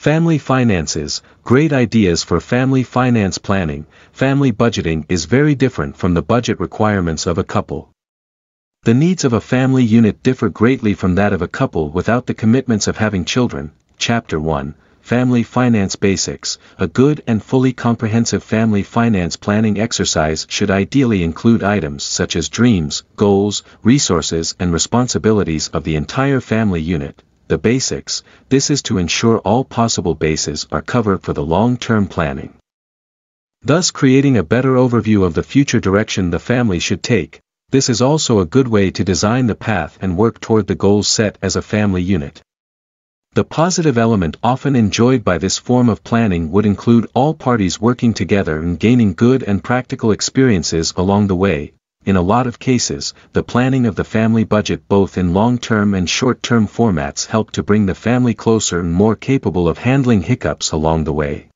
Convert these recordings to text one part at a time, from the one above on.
Family finances, great ideas for family finance planning. Family budgeting is very different from the budget requirements of a couple. The needs of a family unit differ greatly from that of a couple without the commitments of having children. Chapter 1, Family Finance Basics. A good and fully comprehensive family finance planning exercise should ideally include items such as dreams, goals, resources and responsibilities of the entire family unit. The basics. This is to ensure all possible bases are covered for the long-term planning, thus creating a better overview of the future direction the family should take. This is also a good way to design the path and work toward the goals set as a family unit. The positive element often enjoyed by this form of planning would include all parties working together and gaining good and practical experiences along the way. In a lot of cases, the planning of the family budget both in long-term and short-term formats help to bring the family closer and more capable of handling hiccups along the way.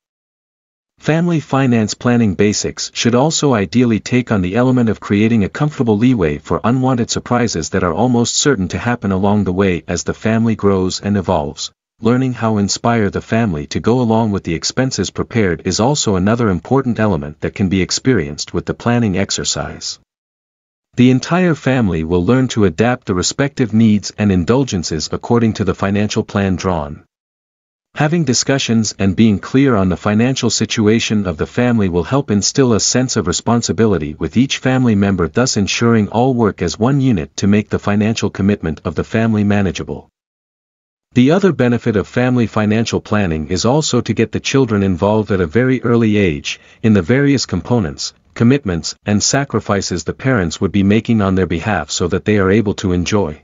Family finance planning basics should also ideally take on the element of creating a comfortable leeway for unwanted surprises that are almost certain to happen along the way as the family grows and evolves. Learning how to inspire the family to go along with the expenses prepared is also another important element that can be experienced with the planning exercise. The entire family will learn to adapt the respective needs and indulgences according to the financial plan drawn. Having discussions and being clear on the financial situation of the family will help instill a sense of responsibility with each family member, thus ensuring all work as one unit to make the financial commitment of the family manageable. The other benefit of family financial planning is also to get the children involved at a very early age in the various components, commitments, and sacrifices the parents would be making on their behalf so that they are able to enjoy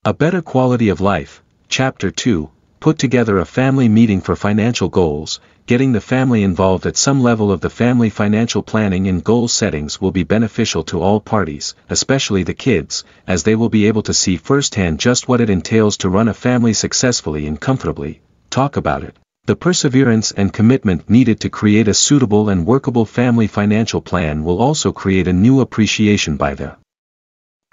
a better quality of life. Chapter 2, Put together a family meeting for financial goals. Getting the family involved at some level of the family financial planning and goal settings will be beneficial to all parties, especially the kids, as they will be able to see firsthand just what it entails to run a family successfully and comfortably. Talk about it. The perseverance and commitment needed to create a suitable and workable family financial plan will also create a new appreciation by the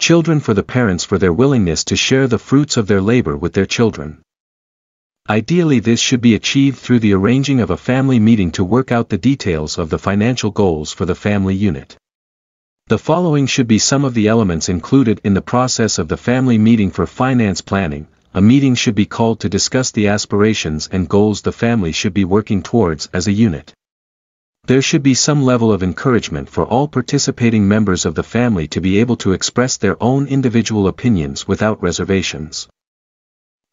children for the parents for their willingness to share the fruits of their labor with their children. Ideally, this should be achieved through the arranging of a family meeting to work out the details of the financial goals for the family unit. The following should be some of the elements included in the process of the family meeting for finance planning. A meeting should be called to discuss the aspirations and goals the family should be working towards as a unit. There should be some level of encouragement for all participating members of the family to be able to express their own individual opinions without reservations.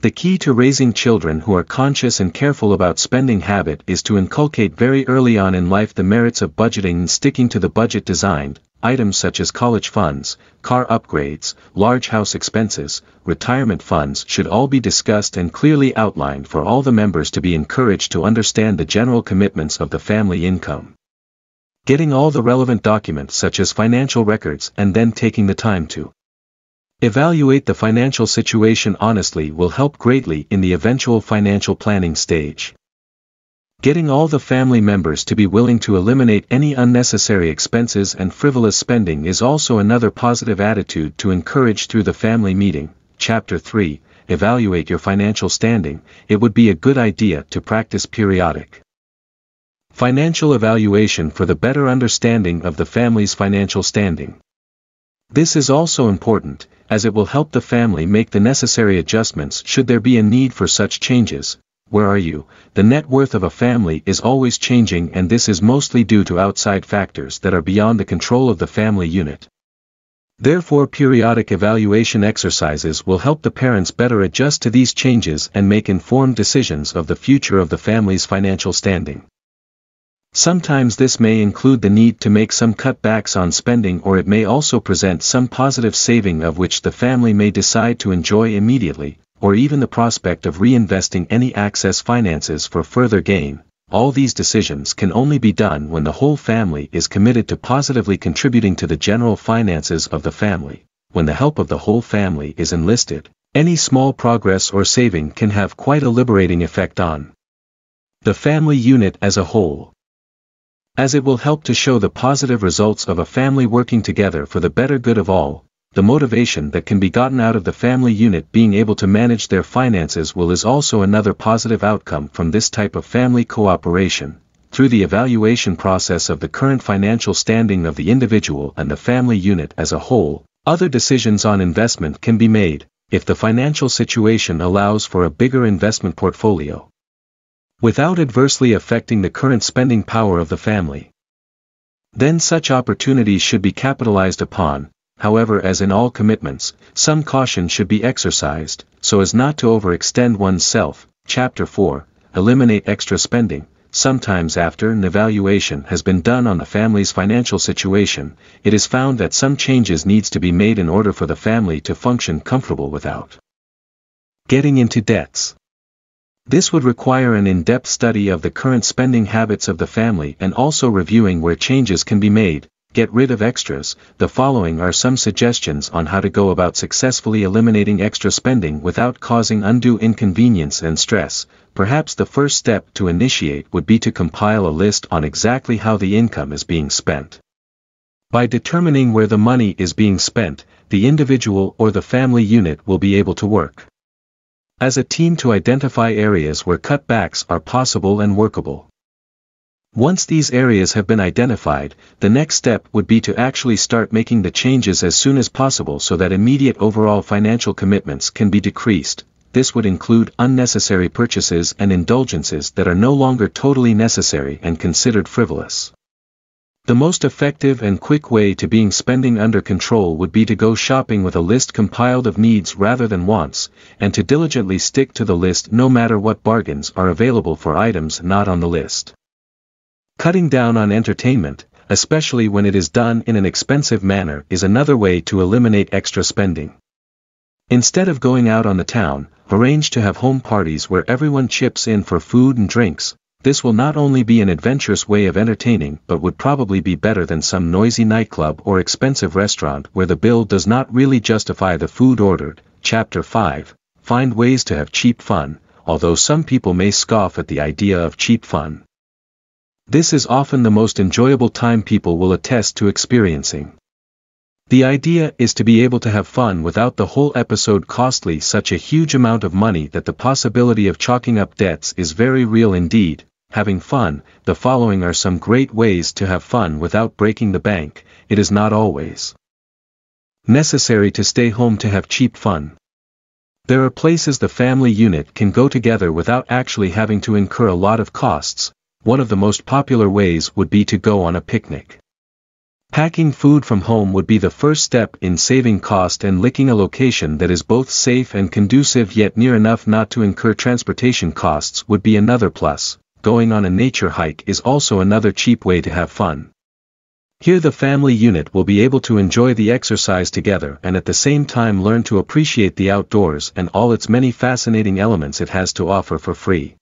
The key to raising children who are conscious and careful about spending habit is to inculcate very early on in life the merits of budgeting and sticking to the budget designed. Items such as college funds, car upgrades, large house expenses, retirement funds should all be discussed and clearly outlined for all the members to be encouraged to understand the general commitments of the family income. Getting all the relevant documents such as financial records and then taking the time to evaluate the financial situation honestly will help greatly in the eventual financial planning stage. Getting all the family members to be willing to eliminate any unnecessary expenses and frivolous spending is also another positive attitude to encourage through the family meeting. Chapter 3, Evaluate your financial standing. It would be a good idea to practice periodic financial evaluation for the better understanding of the family's financial standing. This is also important, as it will help the family make the necessary adjustments should there be a need for such changes. Where are you? The net worth of a family is always changing, and this is mostly due to outside factors that are beyond the control of the family unit. Therefore, periodic evaluation exercises will help the parents better adjust to these changes and make informed decisions of the future of the family's financial standing. Sometimes this may include the need to make some cutbacks on spending, or it may also present some positive saving of which the family may decide to enjoy immediately, or even the prospect of reinvesting any excess finances for further gain. All these decisions can only be done when the whole family is committed to positively contributing to the general finances of the family. When the help of the whole family is enlisted, any small progress or saving can have quite a liberating effect on the family unit as a whole, as it will help to show the positive results of a family working together for the better good of all. the motivation that can be gotten out of the family unit being able to manage their finances well is also another positive outcome from this type of family cooperation. Through the evaluation process of the current financial standing of the individual and the family unit as a whole, other decisions on investment can be made, if the financial situation allows for a bigger investment portfolio, without adversely affecting the current spending power of the family. Then such opportunities should be capitalized upon. However, as in all commitments, some caution should be exercised, so as not to overextend oneself. Chapter 4, Eliminate extra spending. Sometimes after an evaluation has been done on the family's financial situation, it is found that some changes needs to be made in order for the family to function comfortable without getting into debts. This would require an in-depth study of the current spending habits of the family and also reviewing where changes can be made. Get rid of extras. The following are some suggestions on how to go about successfully eliminating extra spending without causing undue inconvenience and stress. Perhaps the first step to initiate would be to compile a list on exactly how the income is being spent. By determining where the money is being spent, the individual or the family unit will be able to work as a team to identify areas where cutbacks are possible and workable. Once these areas have been identified, the next step would be to actually start making the changes as soon as possible so that immediate overall financial commitments can be decreased. This would include unnecessary purchases and indulgences that are no longer totally necessary and considered frivolous. The most effective and quick way to being spending under control would be to go shopping with a list compiled of needs rather than wants, and to diligently stick to the list no matter what bargains are available for items not on the list. Cutting down on entertainment, especially when it is done in an expensive manner, is another way to eliminate extra spending. Instead of going out on the town, arrange to have home parties where everyone chips in for food and drinks. This will not only be an adventurous way of entertaining but would probably be better than some noisy nightclub or expensive restaurant where the bill does not really justify the food ordered. Chapter 5, Find ways to have cheap fun. Although some people may scoff at the idea of cheap fun, this is often the most enjoyable time people will attest to experiencing. The idea is to be able to have fun without the whole episode costly such a huge amount of money that the possibility of chalking up debts is very real indeed. Having fun. The following are some great ways to have fun without breaking the bank. It is not always necessary to stay home to have cheap fun. There are places the family unit can go together without actually having to incur a lot of costs. One of the most popular ways would be to go on a picnic. Packing food from home would be the first step in saving cost, and licking a location that is both safe and conducive yet near enough not to incur transportation costs would be another plus. Going on a nature hike is also another cheap way to have fun. Here the family unit will be able to enjoy the exercise together and at the same time learn to appreciate the outdoors and all its many fascinating elements it has to offer for free.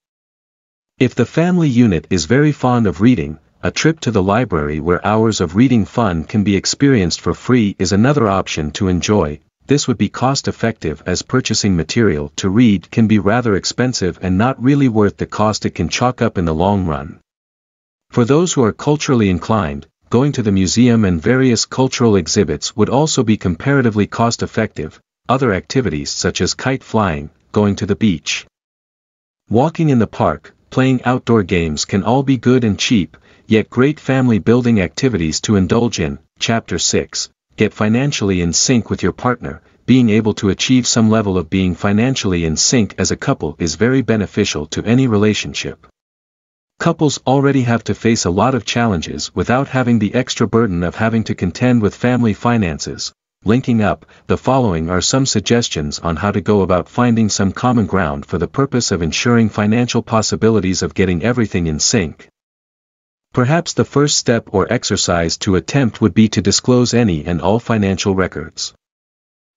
If the family unit is very fond of reading, a trip to the library where hours of reading fun can be experienced for free is another option to enjoy. This would be cost-effective as purchasing material to read can be rather expensive and not really worth the cost it can chalk up in the long run. For those who are culturally inclined, going to the museum and various cultural exhibits would also be comparatively cost-effective. Other activities such as kite flying, going to the beach, walking in the park, playing outdoor games can all be good and cheap, yet great family building activities to indulge in. Chapter 6, Get financially in sync with your partner. Being able to achieve some level of being financially in sync as a couple is very beneficial to any relationship. Couples already have to face a lot of challenges without having the extra burden of having to contend with family finances. Linking up. The following are some suggestions on how to go about finding some common ground for the purpose of ensuring financial possibilities of getting everything in sync. Perhaps the first step or exercise to attempt would be to disclose any and all financial records.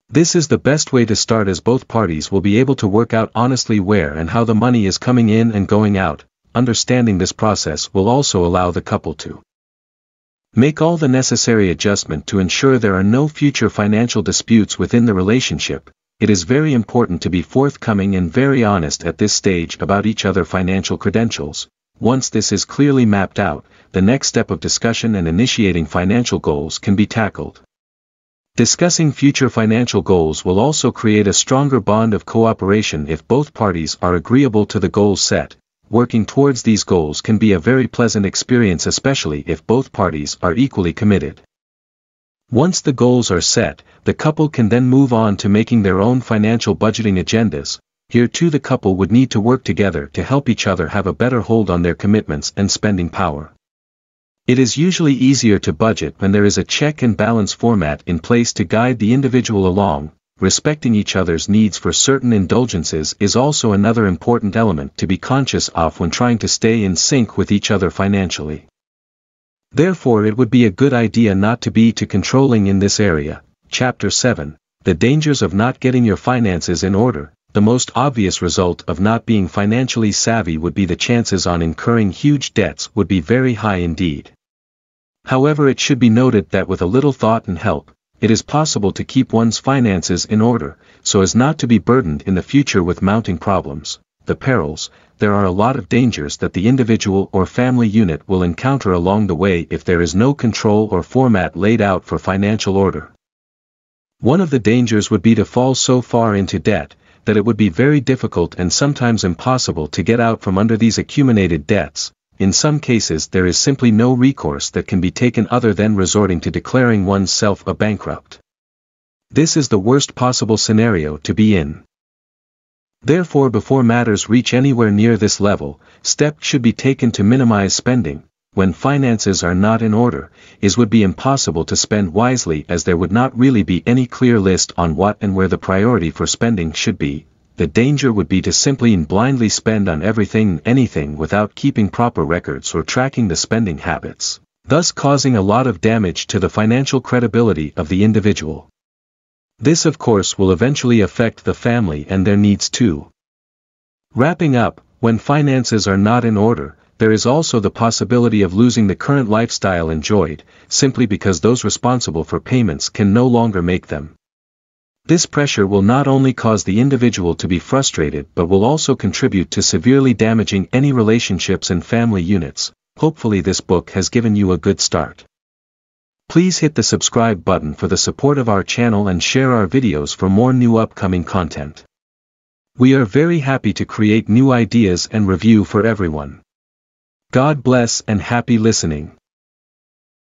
This is the best way to start, as both parties will be able to work out honestly where and how the money is coming in and going out. Understanding this process will also allow the couple to make all the necessary adjustment to ensure there are no future financial disputes within the relationship. It is very important to be forthcoming and very honest at this stage about each other's financial credentials. Once this is clearly mapped out, the next step of discussion and initiating financial goals can be tackled. Discussing future financial goals will also create a stronger bond of cooperation if both parties are agreeable to the goals set. Working towards these goals can be a very pleasant experience, especially if both parties are equally committed. Once the goals are set, the couple can then move on to making their own financial budgeting agendas. Here too the couple would need to work together to help each other have a better hold on their commitments and spending power. It is usually easier to budget when there is a check and balance format in place to guide the individual along. Respecting each other's needs for certain indulgences is also another important element to be conscious of when trying to stay in sync with each other financially. Therefore, it would be a good idea not to be too controlling in this area. Chapter 7. The dangers of not getting your finances in order. The most obvious result of not being financially savvy would be the chances on incurring huge debts would be very high indeed. However, it should be noted that with a little thought and help, it is possible to keep one's finances in order, so as not to be burdened in the future with mounting problems. The perils. There are a lot of dangers that the individual or family unit will encounter along the way if there is no control or format laid out for financial order. One of the dangers would be to fall so far into debt that it would be very difficult and sometimes impossible to get out from under these accumulated debts. In some cases there is simply no recourse that can be taken other than resorting to declaring oneself a bankrupt. This is the worst possible scenario to be in. Therefore, before matters reach anywhere near this level, steps should be taken to minimize spending. When finances are not in order, it would be impossible to spend wisely, as there would not really be any clear list on what and where the priority for spending should be. The danger would be to simply and blindly spend on everything and anything without keeping proper records or tracking the spending habits, thus causing a lot of damage to the financial credibility of the individual. This of course will eventually affect the family and their needs too. Wrapping up, when finances are not in order, there is also the possibility of losing the current lifestyle enjoyed, simply because those responsible for payments can no longer make them. This pressure will not only cause the individual to be frustrated but will also contribute to severely damaging any relationships and family units. Hopefully this book has given you a good start. Please hit the subscribe button for the support of our channel and share our videos for more new upcoming content. We are very happy to create new ideas and review for everyone. God bless and happy listening.